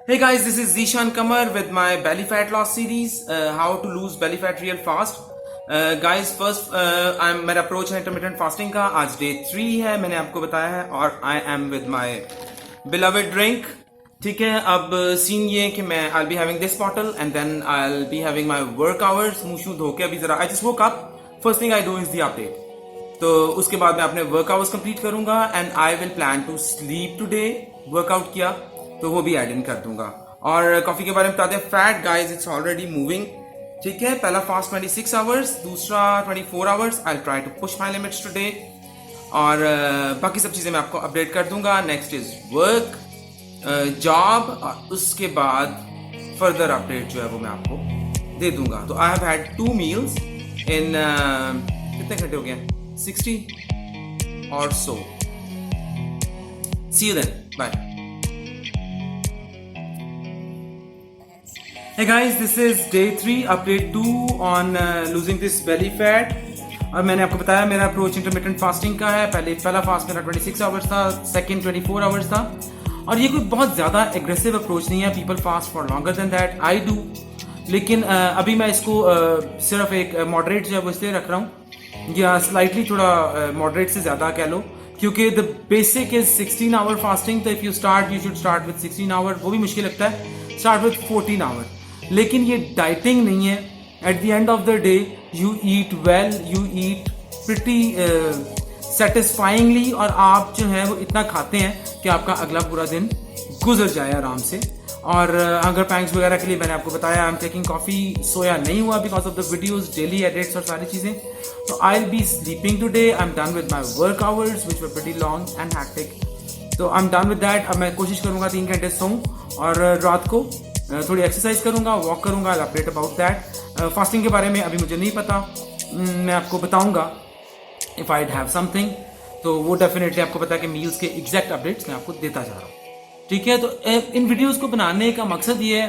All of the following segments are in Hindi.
Hey guys, this is Zishan Kamar with my belly fat loss series. How to lose belly fat real fast. Guys, first मेरा अप्रोच है इंटरमिटेंट फास्टिंग का. आज डे 3 है, मैंने आपको बताया है, और I am with my beloved drink. ठीक है, अब सीन ये है कि मैं I be having this bottle and then I be having my work hours. मुंह शू धो के अभी जरा I just woke up. First thing I do is the update. तो उसके बाद मैं अपने वर्क आवर्स कंप्लीट करूंगा and I will plan to sleep today. Workout किया तो वो भी ऐड इन कर दूंगा. और कॉफी के बारे में बता दें, fat guys it's already moving. ठीक है, पहला फास्ट 26 आवर्स, दूसरा 24 hours. I try to push my limits today. और बाकी सब चीजें मैं आपको अपडेट कर दूंगा. नेक्स्ट इज वर्क, जॉब, और उसके बाद फर्दर अपडेट जो है वो मैं आपको दे दूंगा. तो आई हैव हैड 2 मील्स इन कितने घंटे हो गए, 60 और so. See you then. Bye. Hey guys, this is day 3, update 2 on losing this belly fat. और मैंने आपको बताया मेरा अप्रोच इंटरमिटेंट फास्टिंग का है. पहला फास्ट मेरा 26 आवर्स था, सेकंड 24 आवर्स था. और ये कोई बहुत ज़्यादा एग्रेसिव अप्रोच नहीं है. People fast for longer than that, I do. लेकिन अभी मैं इसको सिर्फ एक मॉडरेट जो है वो इसलिए रख रहा हूँ, या स्लाइटली थोड़ा मॉडरेट से ज़्यादा कह लो, क्योंकि the basic is 16 hour fasting. तो if you start, you should start with 16 hour. वो भी मुश्किल लगता है, स्टार्ट विद 14 आवर. लेकिन ये डाइटिंग नहीं है. At the end of the day you eat well, you eat pretty satisfyingly, और आप जो है वो इतना खाते हैं कि आपका अगला पूरा दिन गुजर जाए आराम से. और हंगर पैंग्स वगैरह के लिए मैंने आपको बताया, आई एम टेकिंग कॉफी. सोया नहीं हुआ because of the videos, daily edits और सारी चीज़ें. तो I will be sleeping today. I am done with my work hours which were pretty long and hectic. तो I am done with that. अब मैं कोशिश करूंगा 3 घंटे सोऊं, और रात को थोड़ी एक्सरसाइज करूंगा, वॉक करूंगा. I update about that. Fasting के बारे में अभी मुझे नहीं पता, मैं आपको बताऊंगा इफ आई हैव समथिंग. तो वो डेफिनेटली आपको पता है कि मील्स के एग्जैक्ट अपडेट्स मैं आपको देता जा रहा हूँ. ठीक है, तो इन वीडियोस को बनाने का मकसद ये है,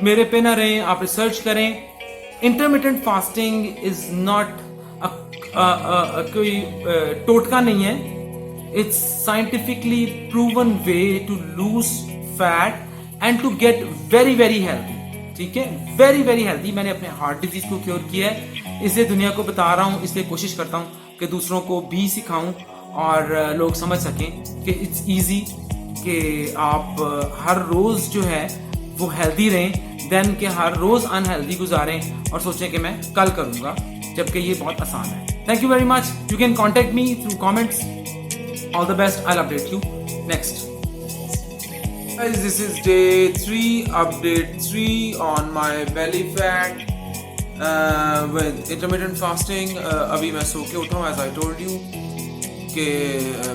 मेरे पे ना रहें, आप रिसर्च करें. इंटरमिटेंट फास्टिंग इज नॉट कोई टोटका नहीं है. It's scientifically proven way to lose fat and to get very very healthy. ठीक है, वेरी वेरी हेल्दी. मैंने अपने हार्ट डिजीज को क्योर किया है, इसलिए दुनिया को बता रहा हूँ, इसलिए कोशिश करता हूँ कि दूसरों को भी सिखाऊं और लोग समझ सकें कि इट्स ईजी कि आप हर रोज जो है वो हेल्दी रहें, देन कि हर रोज अनहेल्दी गुजारें और सोचें कि मैं कल करूंगा, जबकि ये बहुत आसान है. Thank you very much. You can contact me through comments. All the best. I will update you next. Guys, this is day 3, update 3 on my belly fat with intermittent fasting. अभी मैं सो के उठा हूँ, as I told you कि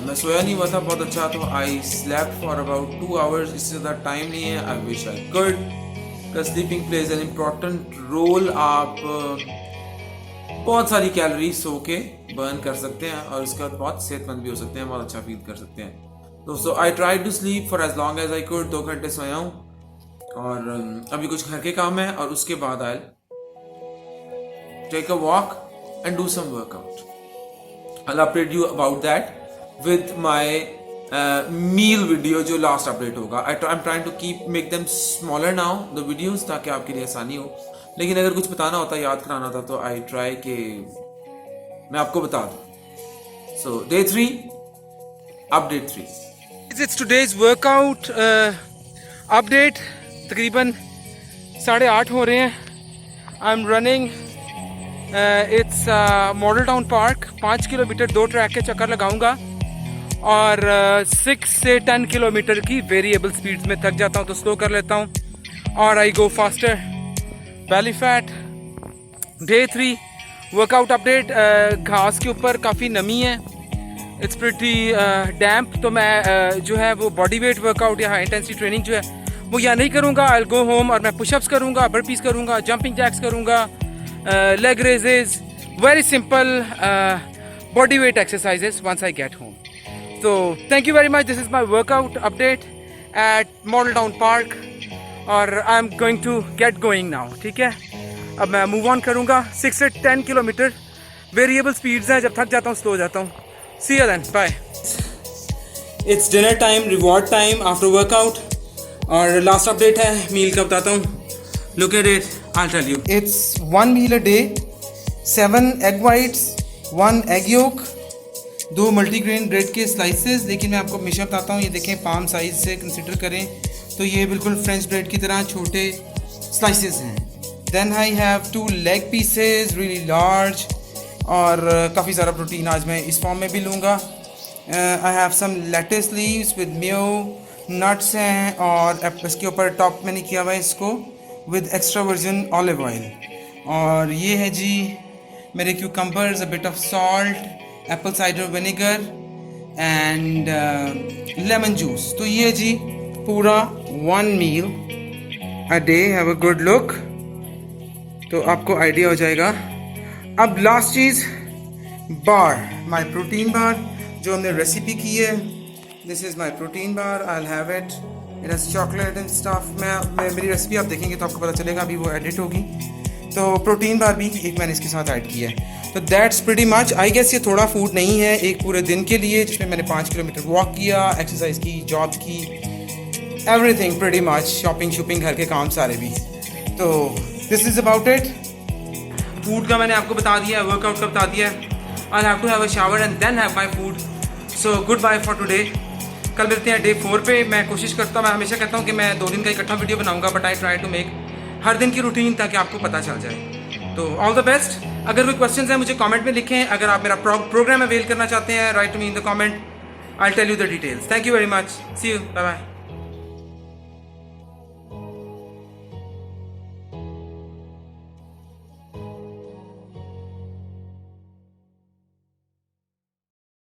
मैं सोया नहीं हुआ था बहुत अच्छा. तो I slept for about 2 hours. इससे ज़्यादा टाइम नहीं है. I wish I could, because sleeping plays an important role. आप बहुत सारी कैलोरी सो के बर्न कर सकते हैं और उसके बाद बहुत सेहतमंद भी हो सकते हैं, बहुत अच्छा फील कर सकते हैं. दोस्तों, I try to sleep for as long as I could. 2 घंटे सोया हूँ, और अभी कुछ घर के काम है, और उसके बाद I take a walk and do some workout. I'll update you about that with my meal video जो लास्ट अपडेट होगा. I'm trying to make them smaller now, the videos, ताकि आपके लिए आसानी हो. लेकिन अगर कुछ बताना होता, याद कराना होता, तो I try कि मैं आपको बता दूँ. So day 3, update 3. It's today's workout update. तकरीबन 8:30 हो रहे हैं. I'm running. It's model town park. 5 kilometre 2 track के चक्कर लगाऊंगा, और 6 से 10 किलोमीटर की वेरिएबल स्पीड्स में थक जाता हूँ तो स्लो कर लेता हूँ, और I go faster. Belly fat day 3 workout update. घास के ऊपर काफ़ी नमी है, इट्स प्रिटी डैम्प. तो मैं जो है वो बॉडी वेट वर्कआउट या हाई इंटेंसिटी ट्रेनिंग जो है वो यहाँ नहीं करूँगा. आई विल गो होम, और मैं पुशअप्स करूँगा, बर्पीज करूँगा, जंपिंग जैक्स करूँगा, leg raises, very simple body weight exercises once I get home. So thank you very much. This is my workout update at Model Town Park, और I'm going to get going now. ठीक है, अब मैं move on करूँगा. 6 से 10 किलोमीटर वेरिएबल स्पीड्स हैं, जब थक जाता हूँ स्लो हो जाता हूँ. See you then. Bye. It's dinner time, reward time after workout. और लास्ट अपडेट है मील का, बताता हूँ. Look at it, I tell you. It's 1 meal a day, 7 egg whites, 1 egg yolk, 2 multigrain bread के स्लाइसेस. लेकिन मैं आपको हमेशा बताता हूँ, ये देखें पाम साइज से कंसिडर करें तो ये बिल्कुल फ्रेंच ब्रेड की तरह छोटे स्लाइसेस हैं. Then I have 2 leg pieces really large, और काफ़ी सारा प्रोटीन आज मैं इस फॉर्म में भी लूँगा. I have some lettuce leaves with mayo, nuts हैं, और इसके ऊपर टॉप मैंने किया हुआ है इसको with extra virgin olive oil. और ये है जी मेरे cucumbers, a bit of salt, apple cider vinegar and lemon juice. तो ये जी पूरा 1 meal a day. Have a good look, तो आपको आइडिया हो जाएगा. अब लास्ट चीज़, बार, माय प्रोटीन बार जो हमने रेसिपी की है. This is my protein bar, I will have it, it has chocolate and stuff. मैं मेरी रेसिपी आप देखेंगे तो आपको पता चलेगा, अभी वो एडिट होगी. तो प्रोटीन बार भी एक मैंने इसके साथ ऐड किया है. तो that's pretty much. I guess ये थोड़ा फूड नहीं है एक पूरे दिन के लिए, जिसमें मैंने 5 किलोमीटर वॉक किया, एक्सरसाइज की, जॉब की, एवरीथिंग प्रीटी मच, शॉपिंग घर के काम सारे भी. तो this is about it. Food का मैंने आपको बता दिया है, वर्कआउट का बता दिया है. I have to have a shower and then have my food. So good bye for today. कल मिलते हैं डे 4 पे. मैं कोशिश करता हूँ, मैं हमेशा कहता हूँ कि मैं 2 दिन का इकट्ठा वीडियो बनाऊंगा, but I try to make हर दिन की रूटीन ताकि आपको पता चल जाए. तो ऑल द बेस्ट. अगर कोई क्वेश्चंस हैं मुझे कमेंट में लिखें. अगर आप मेरा प्रोग्राम अवेल करना चाहते हैं, write to me in the comment, I tell you the details. Thank you very much. See you, bye bye.